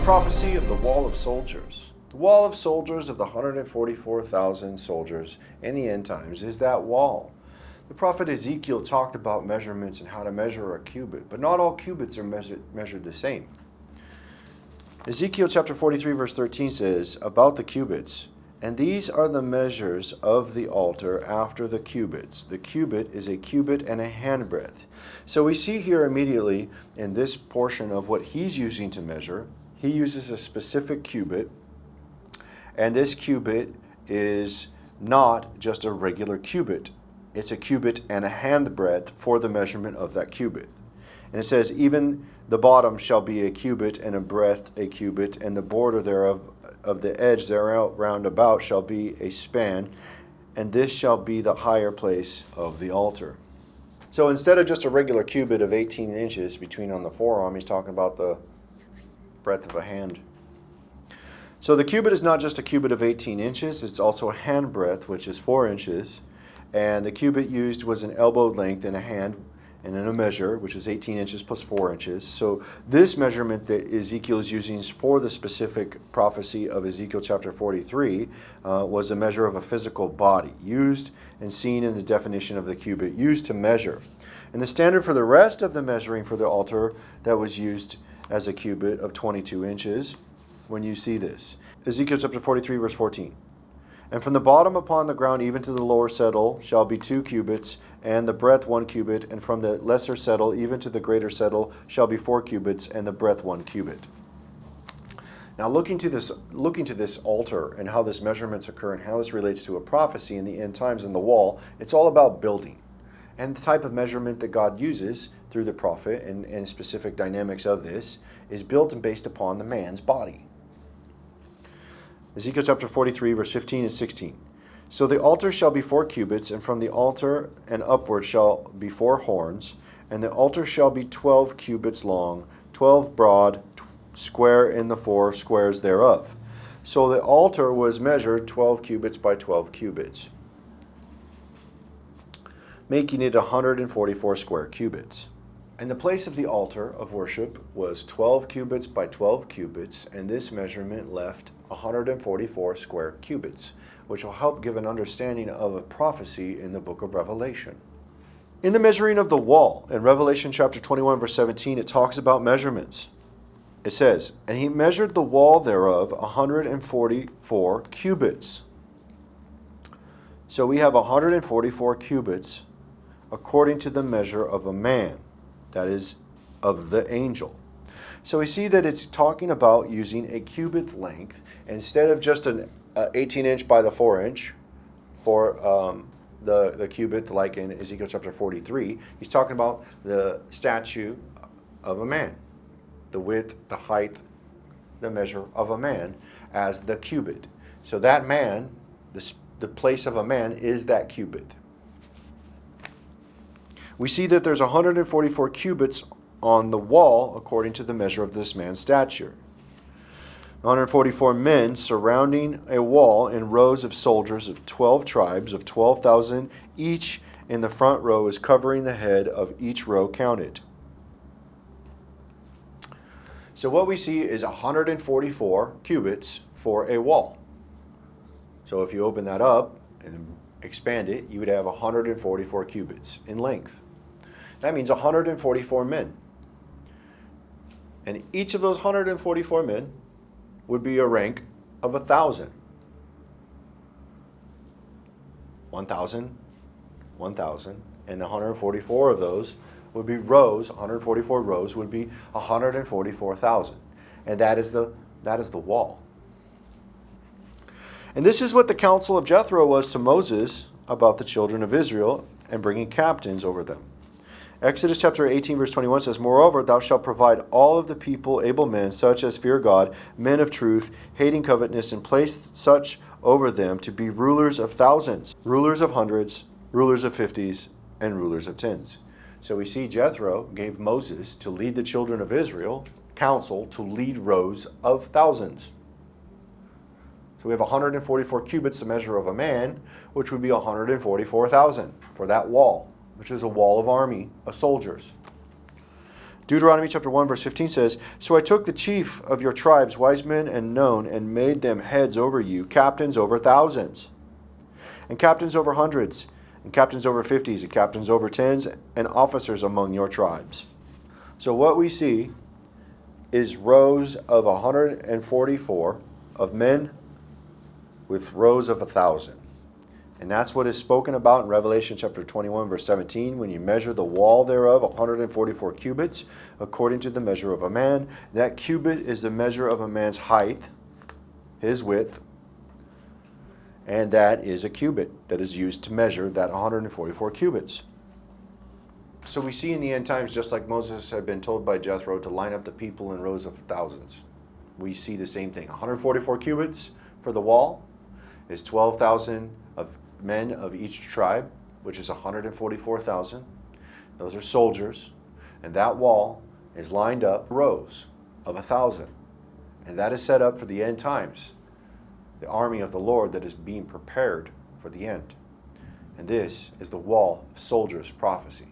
prophecy of the wall of soldiers. The wall of soldiers of the 144,000 soldiers in the end times is that wall. The prophet Ezekiel talked about measurements and how to measure a cubit, but not all cubits are measured the same. Ezekiel chapter 43 verse 13 says about the cubits, "And these are the measures of the altar after the cubits. The cubit is a cubit and a handbreadth." So we see here immediately in this portion of what he's using to measure, he uses a specific cubit, and this cubit is not just a regular cubit. It's a cubit and a handbreadth for the measurement of that cubit. And it says, "Even the bottom shall be a cubit, and a breadth a cubit, and the border thereof of the edge thereof round about shall be a span, and this shall be the higher place of the altar." So instead of just a regular cubit of 18 inches between on the forearm, he's talking about the breadth of a hand. So the cubit is not just a cubit of 18 inches, it's also a hand breadth, which is 4 inches. And the cubit used was an elbow length in a hand and in a measure, which is 18 inches plus 4 inches. So this measurement that Ezekiel is using for the specific prophecy of Ezekiel chapter 43 was a measure of a physical body, used and seen in the definition of the cubit, used to measure. And the standard for the rest of the measuring for the altar that was used as a cubit of 22 inches, when you see this. Ezekiel chapter 43 verse 14. "And from the bottom upon the ground even to the lower settle shall be 2 cubits, and the breadth 1 cubit, and from the lesser settle even to the greater settle shall be 4 cubits, and the breadth 1 cubit." Now looking to this altar and how this measurements occur and how this relates to a prophecy in the end times in the wall, it's all about building. And the type of measurement that God uses through the prophet and specific dynamics of this is built and based upon the man's body. Ezekiel chapter 43, verse 15 and 16. "So the altar shall be 4 cubits, and from the altar and upward shall be 4 horns, and the altar shall be 12 cubits long, 12 broad, square in the 4 squares thereof." So the altar was measured 12 cubits by 12 cubits, making it 144 square cubits. And the place of the altar of worship was 12 cubits by 12 cubits, and this measurement left 144 square cubits, which will help give an understanding of a prophecy in the book of Revelation. In the measuring of the wall, in Revelation chapter 21, verse 17, it talks about measurements. It says, "And he measured the wall thereof 144 cubits." So we have 144 cubits according to the measure of a man, that is, of the angel. So we see that it's talking about using a cubit length instead of just an 18 inch by the 4 inch for the cubit, like in Ezekiel chapter 43. He's talking about the statue of a man, the width, the height, the measure of a man as the cubit. So that man, the place of a man is that cubit. We see that there's 144 cubits on the wall according to the measure of this man's stature. 144 men surrounding a wall in rows of soldiers of 12 tribes of 12,000 each in the front row is covering the head of each row counted. So what we see is 144 cubits for a wall. So if you open that up and expand it, you would have 144 cubits in length. That means 144 men. And each of those 144 men would be a rank of 1,000. 1,000, 1,000, and 144 of those would be rows. 144 rows would be 144,000. And that is the wall. And this is what the counsel of Jethro was to Moses about the children of Israel and bringing captains over them. Exodus chapter 18 verse 21 says, "Moreover, thou shalt provide all of the people able men, such as fear God, men of truth, hating covetousness, and place such over them to be rulers of thousands, rulers of hundreds, rulers of 50s, and rulers of 10s." So we see Jethro gave Moses to lead the children of Israel counsel to lead rows of thousands. So we have 144 cubits, the measure of a man, which would be 144,000 for that wall, which is a wall of army of soldiers. Deuteronomy chapter 1 verse 15 says, "So I took the chief of your tribes, wise men and known, and made them heads over you, captains over thousands, and captains over hundreds, and captains over fifties, and captains over tens, and officers among your tribes." So what we see is rows of 144 of men with rows of 1,000. And that's what is spoken about in Revelation chapter 21 verse 17. When you measure the wall thereof, 144 cubits, according to the measure of a man. That cubit is the measure of a man's height, his width. And that is a cubit that is used to measure that 144 cubits. So we see in the end times, just like Moses had been told by Jethro to line up the people in rows of thousands, we see the same thing. 144 cubits for the wall is 12,000 of men of each tribe, which is 144,000. Those are soldiers. And that wall is lined up rows of 1,000. And that is set up for the end times, the army of the Lord that is being prepared for the end. And this is the wall of soldiers prophecy.